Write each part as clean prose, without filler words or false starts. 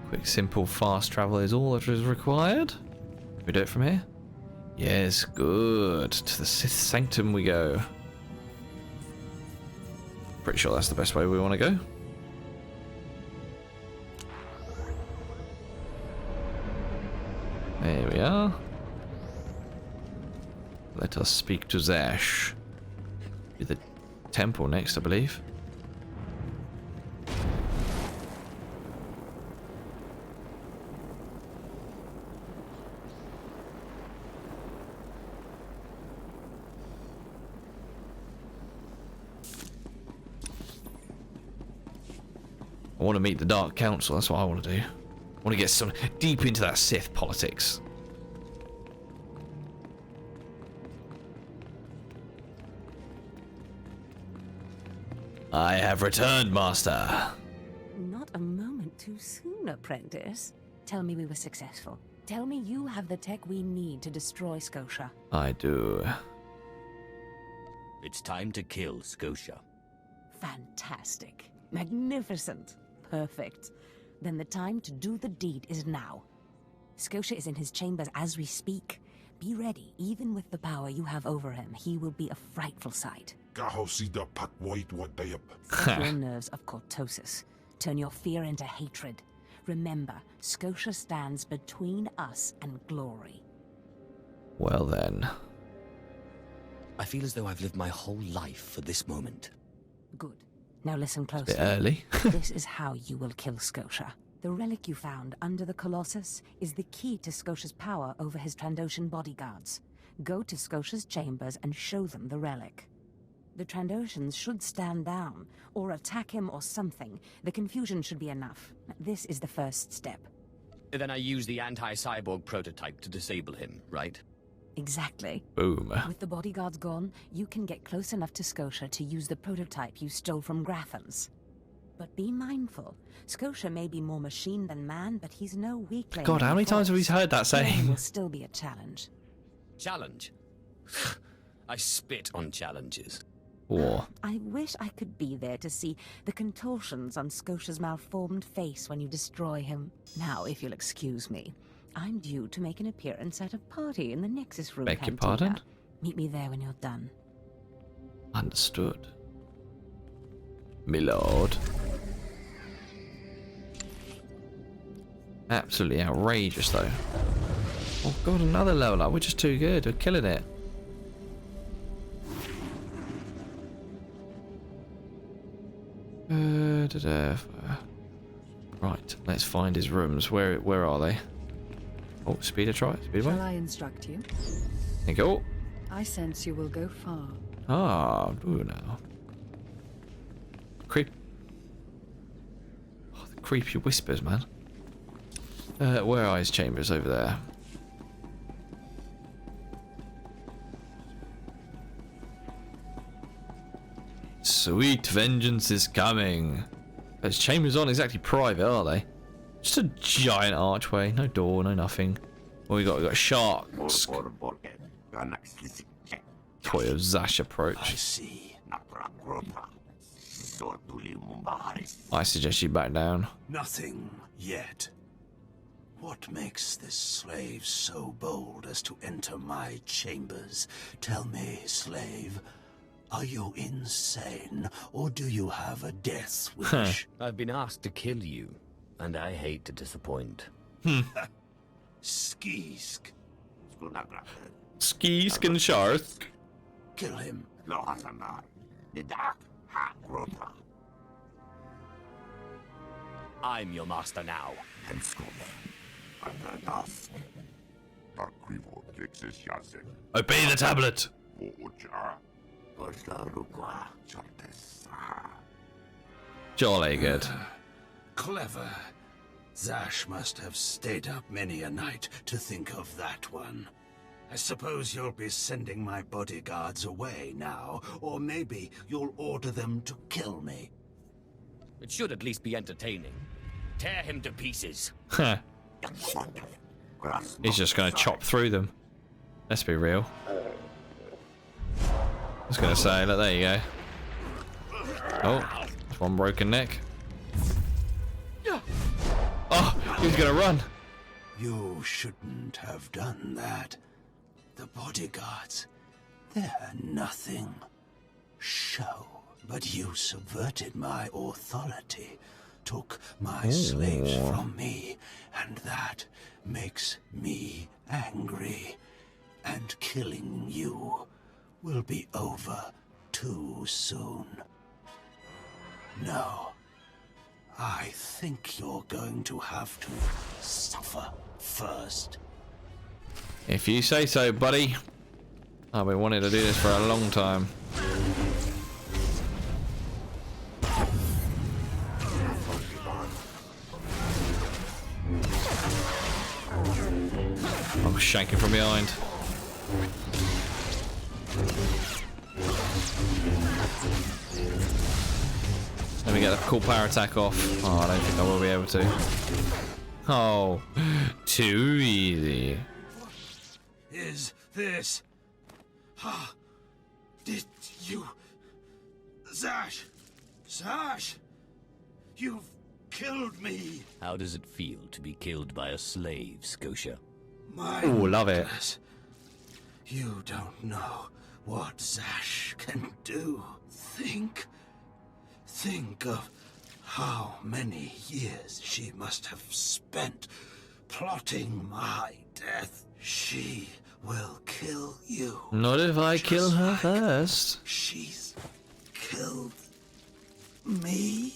Quick, simple, fast travel is all that is required. Can we do it from here? Yes, good. To the Sith Sanctum we go. Pretty sure that's the best way we want to go. There we are. Let us speak to Zash. Be the temple next, I believe. I want to meet the Dark Council, that's what I want to do. I want to get some deep into that Sith politics. I have returned, Master. Not a moment too soon, apprentice. Tell me we were successful. Tell me you have the tech we need to destroy Scotia. I do. It's time to kill Scotia. Fantastic. Magnificent. Perfect. Then the time to do the deed is now. Scotia is in his chambers as we speak. Be ready. Even with the power you have over him, he will be a frightful sight. Set your nerves of cortosis. Turn your fear into hatred. Remember, Scotia stands between us and glory. Well then. I feel as though I've lived my whole life for this moment. Good. Now listen closely. A bit early. This is how you will kill Scotia. The relic you found under the Colossus is the key to Scotia's power over his Trandoshan bodyguards. Go to Scotia's chambers and show them the relic. The Trandoshans should stand down, or attack him or something. The confusion should be enough. This is the first step. Then I use the anti-cyborg prototype to disable him, right? Exactly. Boom. With the bodyguards gone, you can get close enough to Scotia to use the prototype you stole from Grathans. But be mindful. Scotia may be more machine than man, but he's no weakling. God, how many times have we heard that saying? Will still be a challenge. Challenge? I spit on challenges. War. I wish I could be there to see the contortions on Scotia's malformed face when you destroy him. Now, if you'll excuse me, I'm due to make an appearance at a party in the Nexus Room Beg your cantina. pardon? Meet me there when you're done. Understood. My lord. Absolutely outrageous, though. Oh god, another level up. We're just too good. We're killing it. Right, let's find his rooms. Where are they? Oh, speeder try. Speedway. Shall I instruct you? Thank you. I sense you will go far. Ah, do now. Creep. Oh, the creepy whispers, man. Where are his chambers? Over there. Sweet vengeance is coming. Those chambers aren't exactly private, are they? Just a giant archway, no door, no nothing. What we got? We got sharks. Toy of Zash approach. I see. I suggest you back down. Nothing yet. What makes this slave so bold as to enter my chambers? Tell me, slave, are you insane, or do you have a death wish? I've been asked to kill you, and I hate to disappoint. Skisk. Skisk and Shark. Kill him. I'm your master now. Obey the tablet. Jolly good. Clever. Zash must have stayed up many a night to think of that one. I suppose you'll be sending my bodyguards away now, or maybe you'll order them to kill me. It should at least be entertaining. Tear him to pieces. Huh. He's just gonna chop through them. Let's be real. I was gonna say, look, there you go. Oh, that's one broken neck. Oh, he's gonna run. You shouldn't have done that. The bodyguards, they're nothing. Show. But you subverted my authority, took my slaves from me, and that makes me angry. And killing you will be over too soon. No. I think you're going to have to suffer first. If you say so, buddy. I've been wanting to do this for a long time. I'm shanking from behind. Let me get a cool power attack off. Oh, I don't think I will be able to. Oh, too easy. Is this? Did you... Zash! Zash! You've killed me! How does it feel to be killed by a slave, Scotia? Oh, love it. You don't know what Zash can do. Think of how many years she must have spent plotting my death. She will kill you. Not if I kill her first. She's killed me.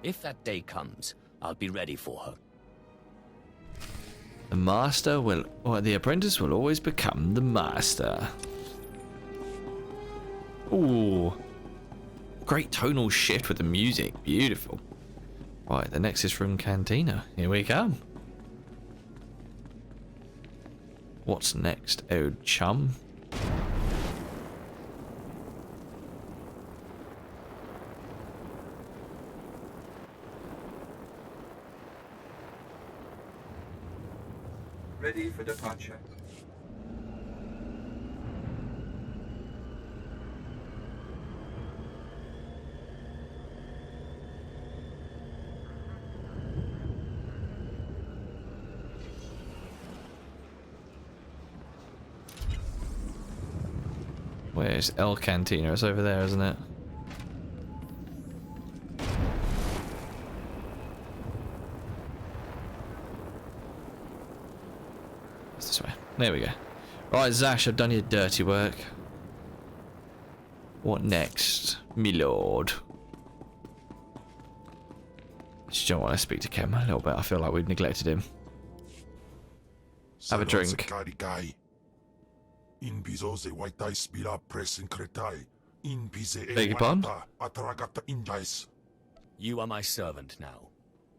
If that day comes, I'll be ready for her. The master will, or the apprentice will always become the master. Ooh. Great tonal shift with the music. Beautiful. Right, the next is from Cantina. Here we come. What's next, old chum? Ready for departure. Where's El Cantina? It's over there, isn't it? It's this way. There we go. Right, Zash, I've done your dirty work. What next, me lord? Just don't want to speak to Kem a little bit. I feel like we've neglected him. Have a drink. Beg your pardon? You are my servant now.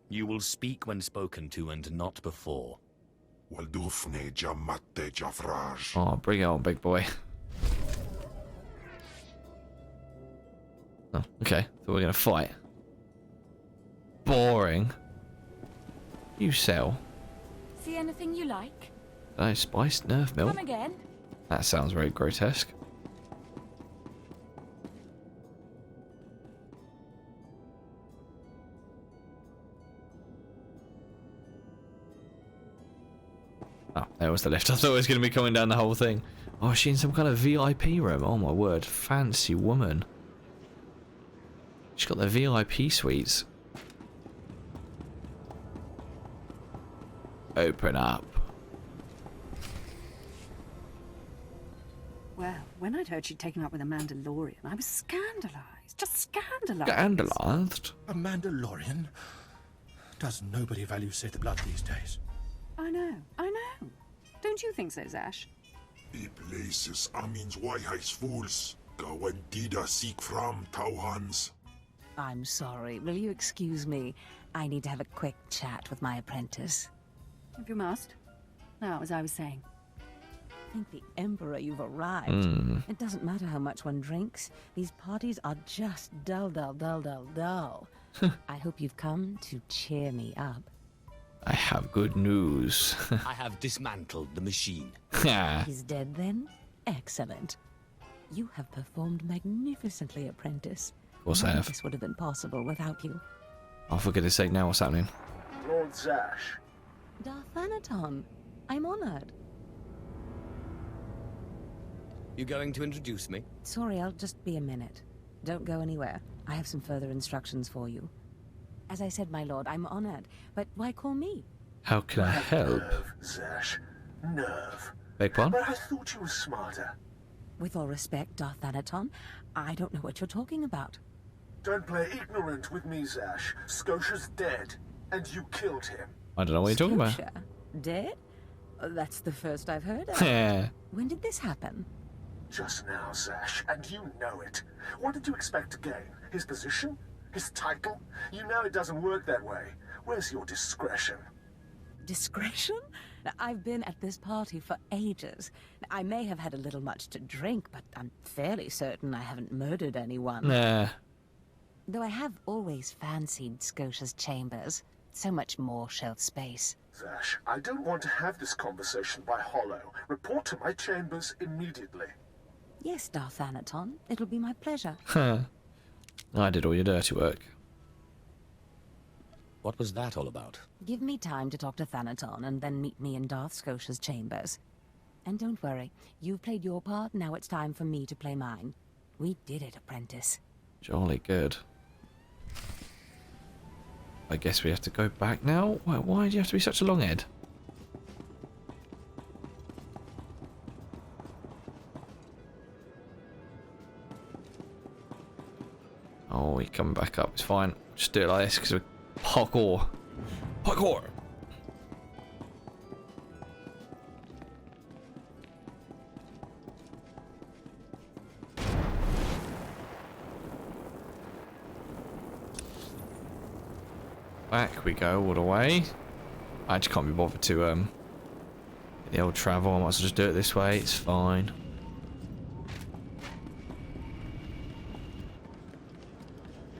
You will speak when spoken to and not before. Oh, bring it on, big boy. Oh, okay. Thought we were gonna fight. Boring. You sell. See anything you like? Oh, spiced nerf milk. Come again? That sounds very grotesque. Oh, there was the lift. I thought it was going to be coming down the whole thing. Oh, is she in some kind of VIP room? Oh my word, fancy woman. She's got the VIP suites. Open up. Well, when I'd heard she'd taken up with a Mandalorian, I was scandalized. Just scandalized. Scandalized? A Mandalorian? Does nobody value Sith blood these days? I know, I know. Don't you think so, Zash? The places Amin's Whitehouse fools. Gawantida seek from Tauhans. I'm sorry. Will you excuse me? I need to have a quick chat with my apprentice. If you must. Now, as I was saying. Thank the Emperor you've arrived. It doesn't matter how much one drinks. These parties are just dull, dull, dull, dull, dull. I hope you've come to cheer me up. I have good news. I have dismantled the machine. He's dead then? Excellent. You have performed magnificently, apprentice. course I None of have. this would have been possible without you. Oh, for goodness sake, now what's happening? Lord Zash. Darthanaton, I'm honored. You going to introduce me? Sorry, I'll just be a minute. Don't go anywhere. I have some further instructions for you. As I said, my lord, I'm honored. But why call me? How can I help? Nerve, Zash. Nerve. Beg pardon? But I thought you were smarter. With all respect, Darthanaton, I don't know what you're talking about. Don't play ignorant with me, Zash. Scotia's dead, and you killed him. I don't know what you're talking about. Scotia? Dead? That's the first I've heard of. Yeah. When did this happen? Just now, Zash, and you know it. What did you expect to gain? His position? His title? You know it doesn't work that way. Where's your discretion? Discretion? I've been at this party for ages. I may have had a little much to drink, but I'm fairly certain I haven't murdered anyone. Nah. Though I have always fancied Scotia's chambers. So much more shelf space. Zash, I don't want to have this conversation by hollow. Report to my chambers immediately. Yes, Darthanaton. It'll be my pleasure. Huh. I did all your dirty work. What was that all about? Give me time to talk to Thanaton and then meet me in Darth Scotia's chambers. And don't worry, you've played your part, now it's time for me to play mine. We did it, apprentice. Jolly good. I guess we have to go back now? Why do you have to be such a long head? Oh, we're coming back up. It's fine. Just do it like this because we're parkour. Parkour! Back we go all the way. I just can't be bothered to get the old travel. I might as well just do it this way. It's fine.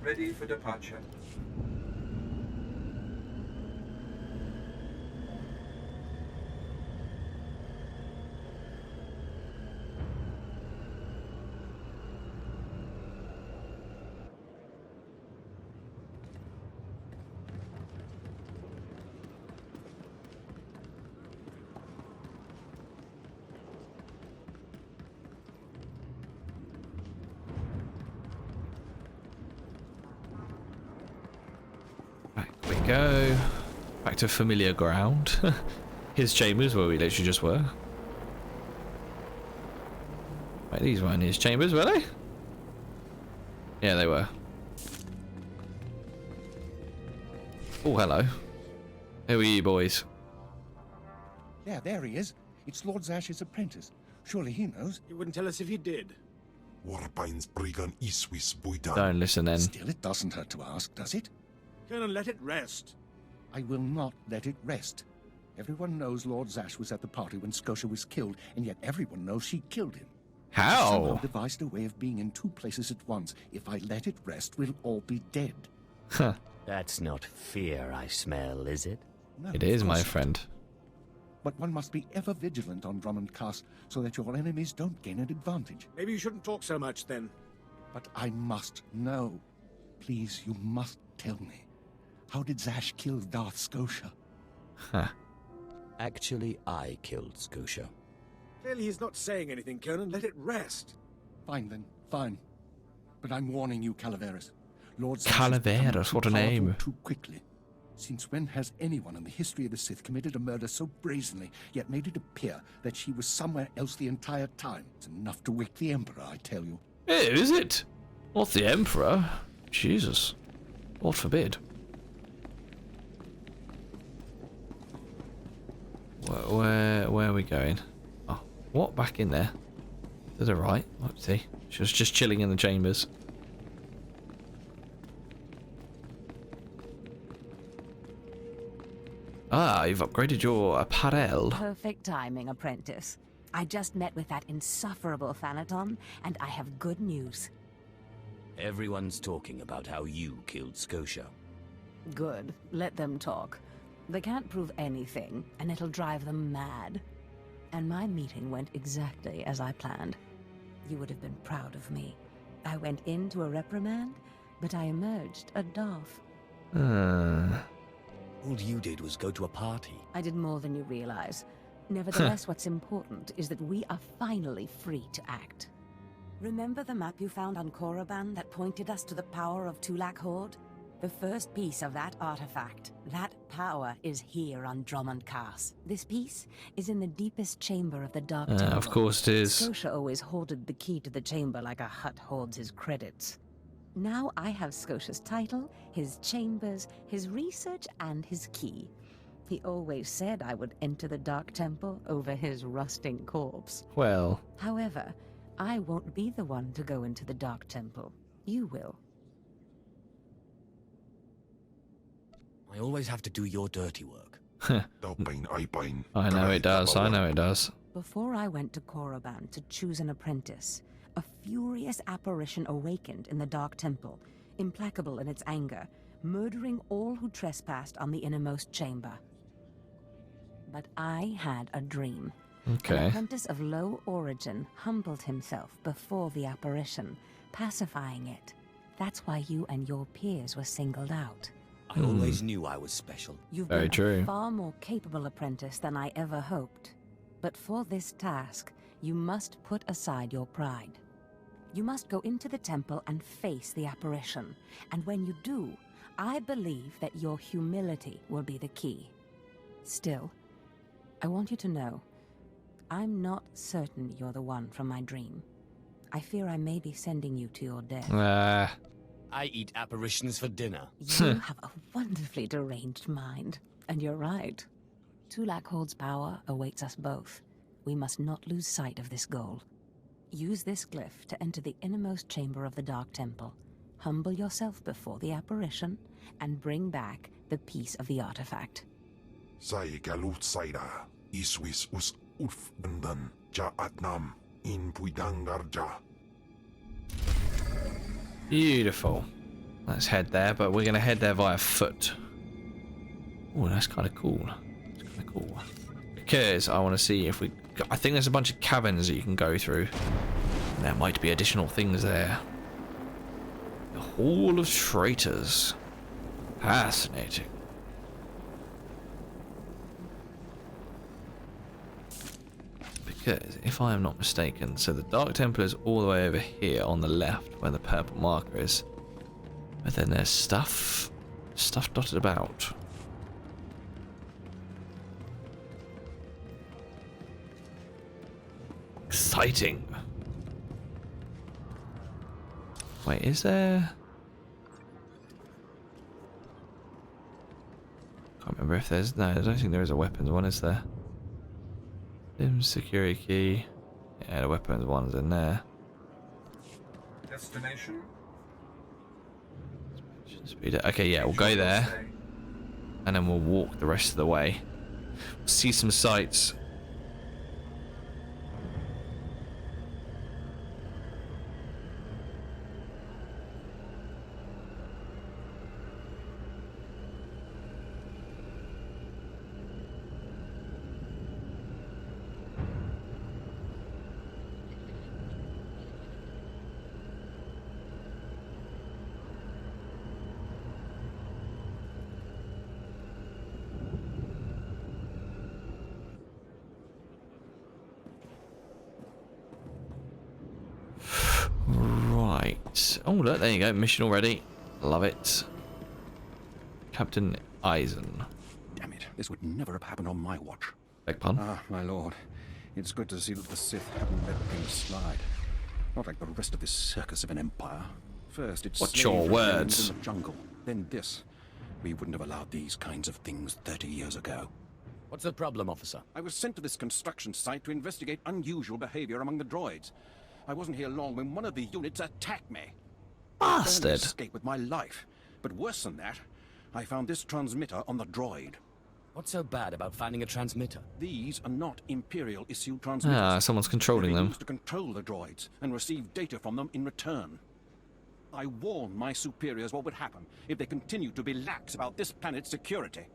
Ready for departure. Back we go. Back to familiar ground. His chambers where we literally just were. Wait, these weren't his chambers, were they? Yeah, they were. Oh, hello. Who are you boys? Yeah, there he is. It's Lord Zash's apprentice. Surely he knows. You wouldn't tell us if you did. Warpines Brigan Iswis Buidan. Don't listen then. Still, it doesn't hurt to ask, does it? Colonel, let it rest. I will not let it rest. Everyone knows Lord Zash was at the party when Scotia was killed, and yet everyone knows she killed him. She somehow How? devised a way of being in two places at once. If I let it rest, we'll all be dead. Huh. That's not fear I smell, is it? No, It of is, my course not. friend. But one must be ever vigilant on Drummond Cast so that your enemies don't gain an advantage. Maybe you shouldn't talk so much then. But I must know. Please, you must tell me. How did Zash kill Darth Scotia? Huh. Actually, I killed Scotia. Clearly he's not saying anything, Colonel. Let it rest. Fine then, fine. But I'm warning you, Calaveras. Lord Zash Calaveras, has become what a too powerful name. Too quickly. Since when has anyone in the history of the Sith committed a murder so brazenly, yet made it appear that she was somewhere else the entire time? It's enough to wake the Emperor, I tell you. Hey, is it? Not the Emperor. Jesus. Lord forbid. Where are we going? Oh, what? Back in there? To the right. Oopsie. She was just chilling in the chambers. Ah, you've upgraded your apparel. Perfect timing, apprentice. I just met with that insufferable Thanaton, and I have good news. Everyone's talking about how you killed Scotia. Good. Let them talk. They can't prove anything, and it'll drive them mad. And my meeting went exactly as I planned. You would have been proud of me. I went into a reprimand, but I emerged a Darth. All you did was go to a party. I did more than you realize. Nevertheless, what's important is that we are finally free to act. Remember the map you found on Korriban that pointed us to the power of Tulak Horde? The first piece of that artifact, that power, is here on Drummond Cast. This piece is in the deepest chamber of the Dark Temple. Of course it is. Scotia always hoarded the key to the chamber like a Hutt hoards his credits. Now I have Scotia's title, his chambers, his research, and his key. He always said I would enter the Dark Temple over his rusting corpse. Well. However, I won't be the one to go into the Dark Temple. You will. I always have to do your dirty work. I know it does, I know it does. Before I went to Korriban to choose an apprentice, a furious apparition awakened in the Dark Temple, implacable in its anger, murdering all who trespassed on the innermost chamber. But I had a dream. Okay. An apprentice of low origin humbled himself before the apparition, pacifying it. That's why you and your peers were singled out. I always knew I was special. You've Very been true. a far more capable apprentice than I ever hoped. But for this task, you must put aside your pride. You must go into the temple and face the apparition. And when you do, I believe that your humility will be the key. Still, I want you to know, I'm not certain you're the one from my dream. I fear I may be sending you to your death. I eat apparitions for dinner. You have a wonderfully deranged mind. And you're right. Tulak Horde's power awaits us both. We must not lose sight of this goal. Use this glyph to enter the innermost chamber of the Dark Temple. Humble yourself before the apparition, and bring back the piece of the artifact. Sai galut saira, iswis us ulf undan, ja atnam, in puidangarja. Beautiful. Let's head there, but we're going to head there via foot. Oh, that's kind of cool. That's kind of cool. Because I want to see if we... I think there's a bunch of caverns that you can go through. And there might be additional things there. The Hall of Traitors. Fascinating. Because, if I am not mistaken, so the Dark Temple is all the way over here on the left, where the purple marker is. But then there's stuff dotted about. Exciting. Wait, is there... Can't remember if there's... No, I don't think there is a weapons one, is there? Security key. Yeah, the weapons one's in there. Destination? Okay, yeah, we'll go there. And then we'll walk the rest of the way. See some sights. Right. Oh, look, there you go. Mission already. Love it. Captain Eisen. Damn it, this would never have happened on my watch. Beg pardon? Ah, my lord. It's good to see that the Sith haven't let things slide. Not like the rest of this circus of an empire. First, it's Watch your words. in the jungle. Then this. We wouldn't have allowed these kinds of things 30 years ago. What's the problem, officer? I was sent to this construction site to investigate unusual behavior among the droids. I wasn't here long when one of the units attacked me. I Bastard. escaped with my life. But worse than that, I found this transmitter on the droid. What's so bad about finding a transmitter? These are not Imperial-issued transmitters. Someone's controlling They're them. used to control the droids and receive data from them in return. I warned my superiors what would happen if they continued to be lax about this planet's security.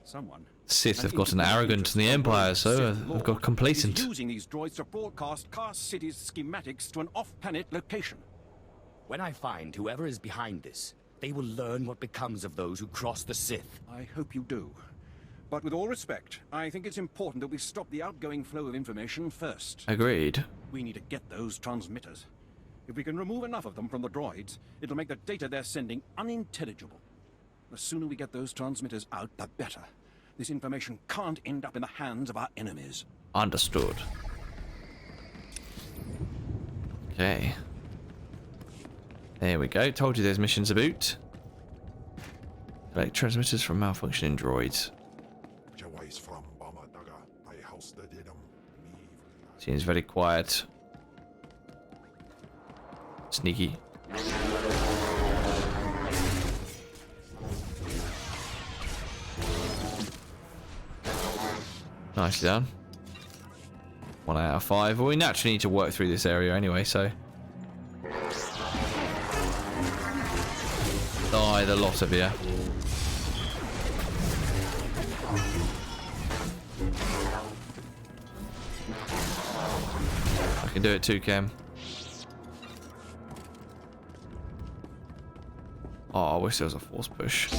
Someone... Sith have gotten arrogant in the Empire, so they've got complacent. Is using these droids to broadcast Cast City's schematics to an off-planet location. When I find whoever is behind this, they will learn what becomes of those who cross the Sith. I hope you do. But with all respect, I think it's important that we stop the outgoing flow of information first. Agreed. We need to get those transmitters. If we can remove enough of them from the droids, it'll make the data they're sending unintelligible. The sooner we get those transmitters out, the better. This information can't end up in the hands of our enemies. Understood. Okay. There we go. Told you there's missions about. Collect transmitters from malfunctioning droids. Seems very quiet. Sneaky. Nicely done. 1 out of 5. Well, we naturally need to work through this area anyway, so. Die, the lot of you. I can do it too, Cam. Oh, I wish there was a force push.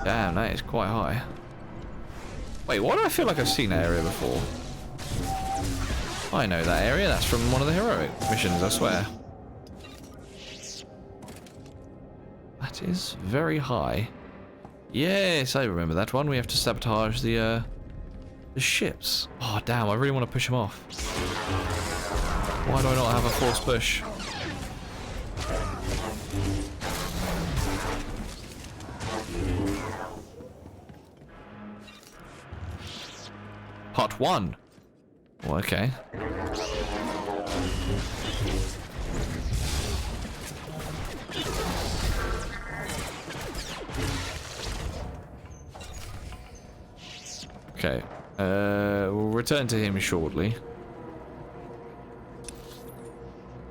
Damn, that is quite high. Wait, why do I feel like I've seen that area before? I know that area. That's from one of the heroic missions, I swear. That is very high. Yes, I remember that one. We have to sabotage the ships. Oh, damn, I really want to push them off. Why do I not have a force push? Part 1. Oh, okay. Okay. We'll return to him shortly.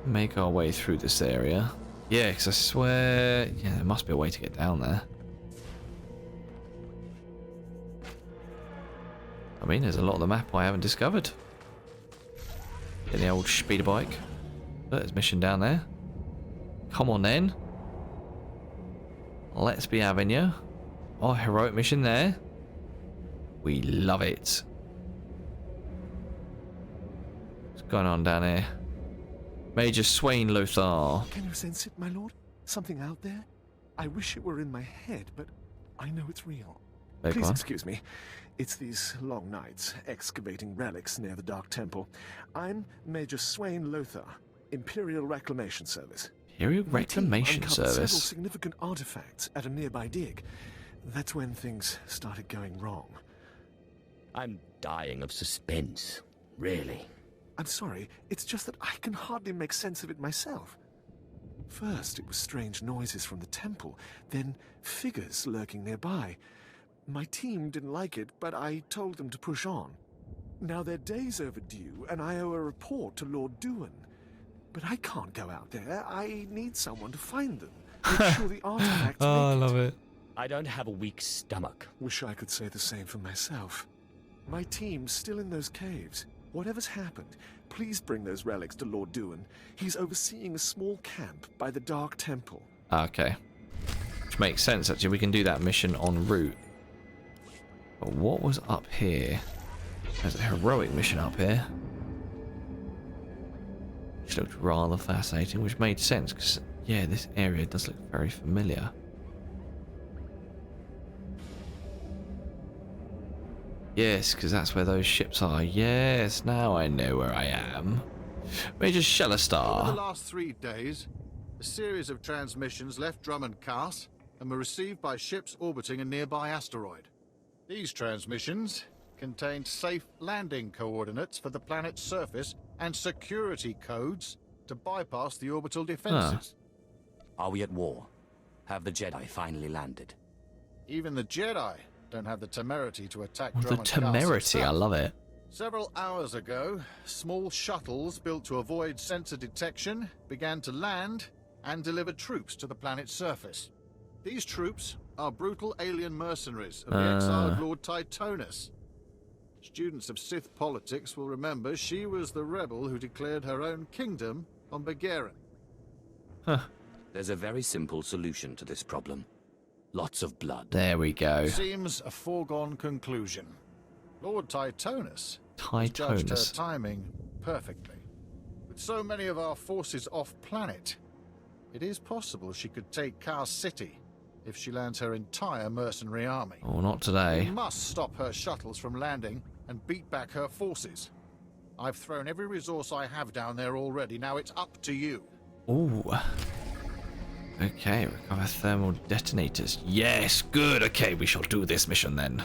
Make our way through this area. Yeah, because I swear... Yeah, there must be a way to get down there. I mean, there's a lot of the map I haven't discovered. Get the old speeder bike. Oh, there's a mission down there. Come on then. Let's be having you. Oh, heroic mission there. We love it. What's going on down here? Major SWTOR. Can you sense it, my lord? Something out there? I wish it were in my head, but I know it's real. Please excuse me. It's these long nights, excavating relics near the Dark Temple. I'm Major SWTOR, Imperial Reclamation Service. Imperial Reclamation Service? Several significant artifacts at a nearby dig. That's when things started going wrong. I'm dying of suspense, really. I'm sorry, it's just that I can hardly make sense of it myself. First, it was strange noises from the temple, then figures lurking nearby. My team didn't like it, but I told them to push on. Now they're days overdue, and I owe a report to Lord Duan. But I can't go out there. I need someone to find them. Make sure the artifacts Oh, I make love it. I don't have a weak stomach. Wish I could say the same for myself. My team's still in those caves. Whatever's happened, please bring those relics to Lord Duan. He's overseeing a small camp by the Dark Temple. Okay. Which makes sense, actually. We can do that mission en route. But what was up here? There's a heroic mission up here. Which looked rather fascinating, which made sense, because, yeah, this area does look very familiar. Yes, because that's where those ships are. Yes, now I know where I am. Major SWTOR. Over the last 3 days, a series of transmissions left Drummond Cast and were received by ships orbiting a nearby asteroid. These transmissions contained safe landing coordinates for the planet's surface and security codes to bypass the orbital defenses. Are we at war? Have the Jedi finally landed? Even the Jedi don't have the temerity to attack The Drummond temerity, I love it. Several hours ago, small shuttles built to avoid sensor detection began to land and deliver troops to the planet's surface. These troops are brutal alien mercenaries of the exiled Lord Titonus. Students of Sith politics will remember she was the rebel who declared her own kingdom on Begarin. Huh. There's a very simple solution to this problem. Lots of blood. There we go. Seems a foregone conclusion. Lord Titonus has judged her Titonus. timing perfectly. With so many of our forces off-planet, it is possible she could take Kar City if she lands her entire mercenary army. Oh, not We today. must stop her shuttles from landing and beat back her forces. I've thrown every resource I have down there already. Now it's up to you. Ooh. Okay, recover thermal detonators. Yes, good. Okay, we shall do this mission then.